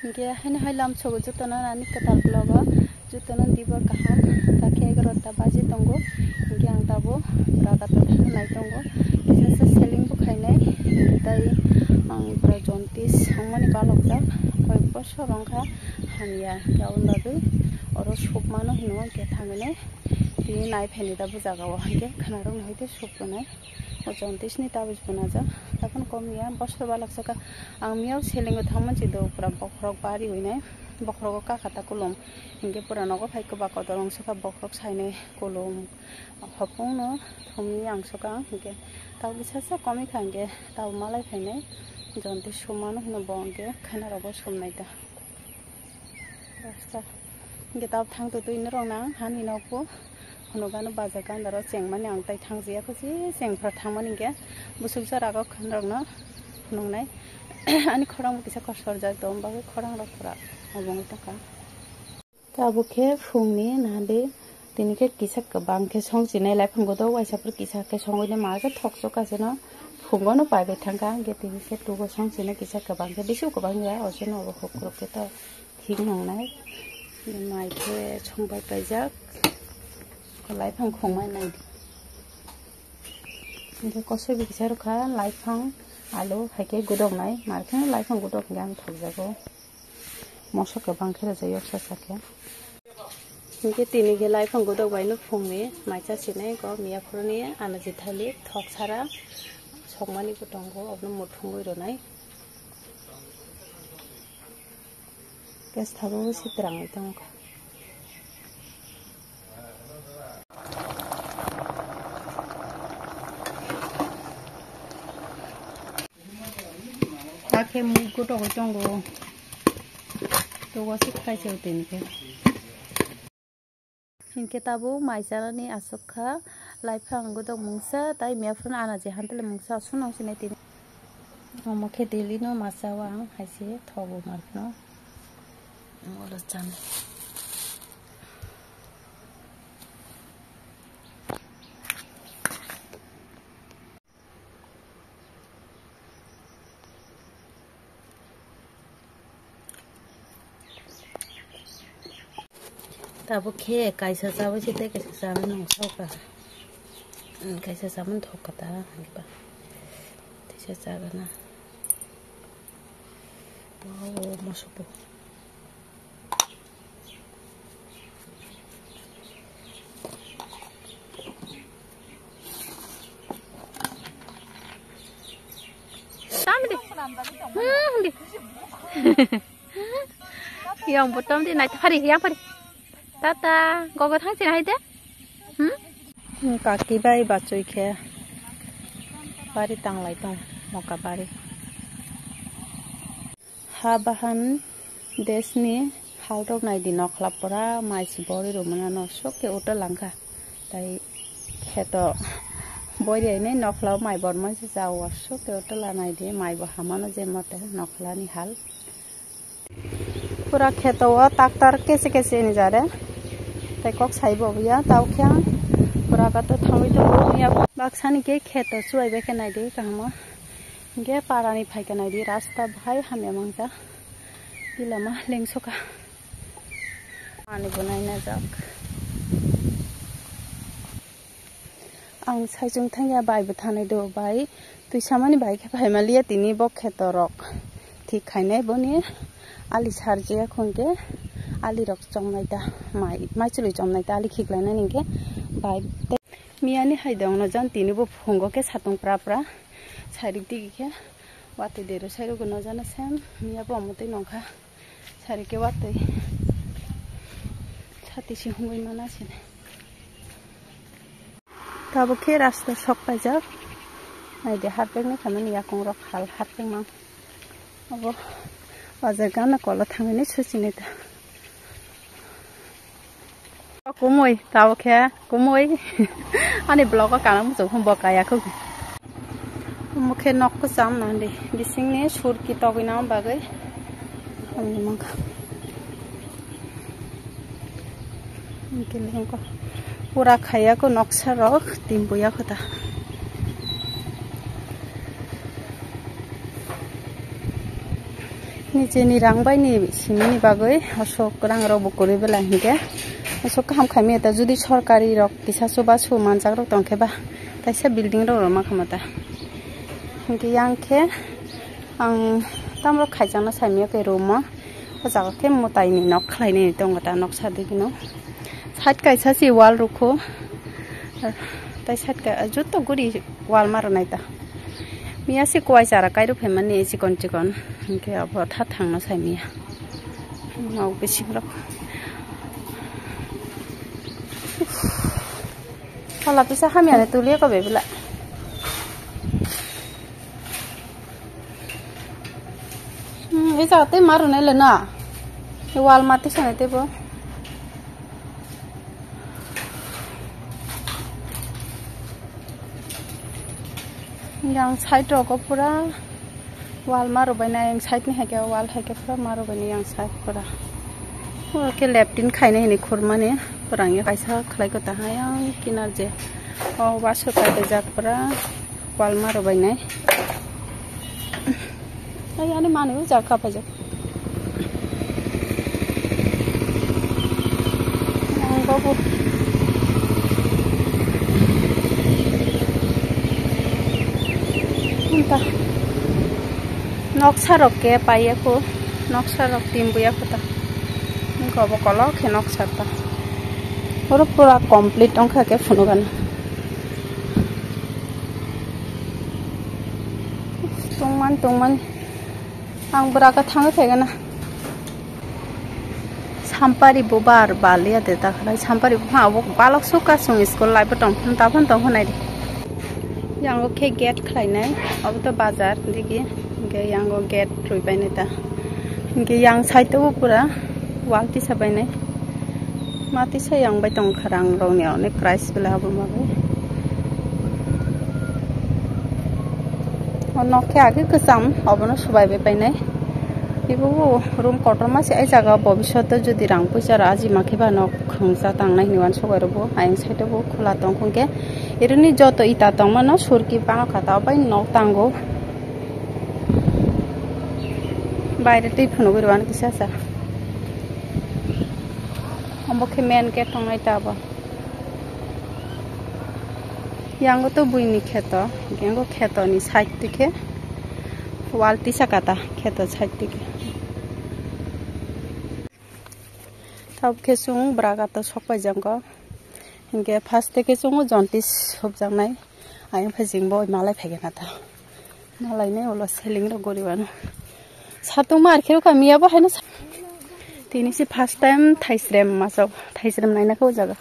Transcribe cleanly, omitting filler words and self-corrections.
Hingke haino hailam sogo jutona nani ketal blogo jutona dibo kaham takhe 11ta baji tongo hingke ang tabo ragato nai tongo kisasa selling bu khainai tai ang pra jontis hangmani balokjak koi bosor rongkha hania yaun babu oro sopmano hino ke thangene tini nai pheni da bujagawo hingke khanarong hoite sopnai o jontis ni tabis bunaja তখন কমিয়া বছর বালাকসকা আমিও সেলিংও থামন চিদো পুরা বখরক বাড়ি হইনাই বখরক কাকাতা কলম হিংকে পুরা নগ ফাইকো বাকত অংশকা বখরক সাইনে কলম হপংনো থমি আংশকা হিংকে তাও বিসাসা কমি খাঙ্গে তাও মালাই ফাইনে জন্তি সমানো হিনো বঙ্গে খানারব সমনাইতা রাস্তা হিংকে তাও থাংতো তুইনো রংনা হানি নকো Hunogano baza kandaro cengmani ang tai thangjiya ko ji cengphra thangmani ge busukja rago khanrokno hunongnai ani khorang kisa kosor jak dom ba khorang rokra abong taka tabukhe phungni nade tinike kisa kabangke songjinai laifang godo waisapur kisa ke songoine marga thokso kasena phungono paibe thanga ge tinike tugo songjinai kisa kabangke bisu kabangya ojono obo hokroke ta thing nongnai maike chongbai paijak लाइफां खोंमाय नाय इनके कसै बिसार खा लाइफां आलु हाइके गुदंनाय मारखे लाइफां गुदं गान थगजागो मसक बांखेर जायो सासाके इनके तिनि के लाइफां गुदं बायनो फुंनि माइचा सिनाय ग मियाफुरनि आनाजि थालि थकसारा सकमानि गुदंगो अबनो मुथुंगै रनाय गेस थाबो सित्राङै दङ Ke mugo to tongo to wasi khai cheu tinke hinke tabu maisara ni asokha laifang go to mungsa tai miafun ana je hantele mungsa sunau sine tin omokhe delino masawang haise thobo marno ola chan Tabu ke kaisa sabu site kaisa sabu nong soka kaisa sabu thokata giba tise sagana wow masupo samdi yang bottom di nai hari yang hari Tata, gogo thang sin haide? Kaki bai bacoi khe. Bari tang lai tong moka bari. Ha bahan desni halrok nai di nokhlap pora maisi bori romana no sokke ota langka. Tai kheto boi dei nei nokhlaw mai borma se jawa sokke ota la nai di mai bo hamano je mote nokhla ni hal. Pura kheto wa taktar kese kese ni jare. Tai kok saibo ya tau kya pura ka to thami to ya baksani ke kheto suai be kenai de kahma ge parani phai kenai di rasta bhai hamya mangja dilama lengsoka ani bunai na jak ang saijung thangya bai bu thanai do bai tui samani bai khe phai malia tini bok kheto rok thik khainai boni ali sarje khonge ali rok chomnaita mai chuli chomnaita ali khiklaina ninge bai miani haidong no jan tini bo phongo ke satong pra sarik digi ke wate dero sairu go no jana sam miya bo amotei nongkha sarike wate sati si hungoi mana sine tabo ke rasta sok pajak ai de harpek ni khamani yakong rok hal harpek mang abo bazar gana kola thangene susine ta Kumoi, tao khe, kumoi. Ani blog ka kanam chu hum bokaya khu. Mukhe nok ko sam nandi. Bising ne sur ki togina bagai. Amni mang. Inkele ko. Pura khaya ko noksa rok timbuya khota. निजेनि रां बायनि सिमिनि बागै असक रां रावबो करि बेला हिंगे असक काम खाइमे ता जुदि सरकारि रक किसासो बा सु मानजाक रक तंखेबा ताइसा बिल्डिं रो मा खामता हिंगे यांखे आं तामरो खाइजाना साइमिया के रोमा जागा के मोताइनि नक खाइने दंगता नक सादिगिनो साइड काइसा सि वाल रुखो ताइ साइड का जुत्तो गुरि वाल मारो नाइता मिया से कोइ Zara Kryo फेमानि chicken chicken Hinge अब था थांना साइमिया माव बेसिंग्रा हाला पिसा हामियाने तुलिया को बेबला ए जाते मारो नै लेना ए वाल माते सने तेबो yang side ro ko pura wall maro baina yang side ni hake wall hake pura maro baina yang side pura ke leptin khaine ni khurmane purang ya kaisa khlai ko ta hayang kinar je o waso ka de jak pura wall maro baina ay ani mane jak ka pa jak babu नक्सा रखे पाइए को नक्सा रख team बुया को ता इनको अब कलो के नक्सा ता और पूरा कंप्लीट अंखा के फनुगन तंगमान आं बरा का थांगे फेगना सामपारी बुबार बालिया दे ता खलाई सामपारी हा वो बालक सुका सुंग स्कूल लाइफ तंग ताफन तंग होनाय दे यांगो के गेट खाइनाय अब तो बाजार दिगी के यांगो गेट रुइ बायने ता के yang साइड तो पूरा वालति सबायने माति से yang बाय तंग खरां रौनियाव ने प्राइस बेला अब माबे और नखे आगे गोजाम अबनो सुबायबे बायनाय बेबो रूम कटरमा से आइ जागा भबिष्यत जदि रां पैसा राजि माखिबा नक खंसा तांनाय निवान सगायरबो आइं साइडबो खुला तंखंगे एरनि जत इटा तंमनो सुरकी पानो खाता बाय नक तांगो বাইরে তে ফোন করবান কিসা সা আমবকে মেন কে টংনাইতা বা यांगो तो बुइनि खेत यांगो खेतनि साइड दिखे वालति साकाता खेत साइड दिखे तब केसुं ब्रागा तो सकबाय जंगो हिंगे फार्स्ट के सुंगो जन्टिस सबजांनाय आयं फेजिं बय मालाय फेगेनाता मालायने ओला सेलिं रो गरिबानो सातों मार्केट का मिया बहायना तिनी से फर्स्ट टाइम थाइस्रेम मासाव थाइस्रेम नायना को जागा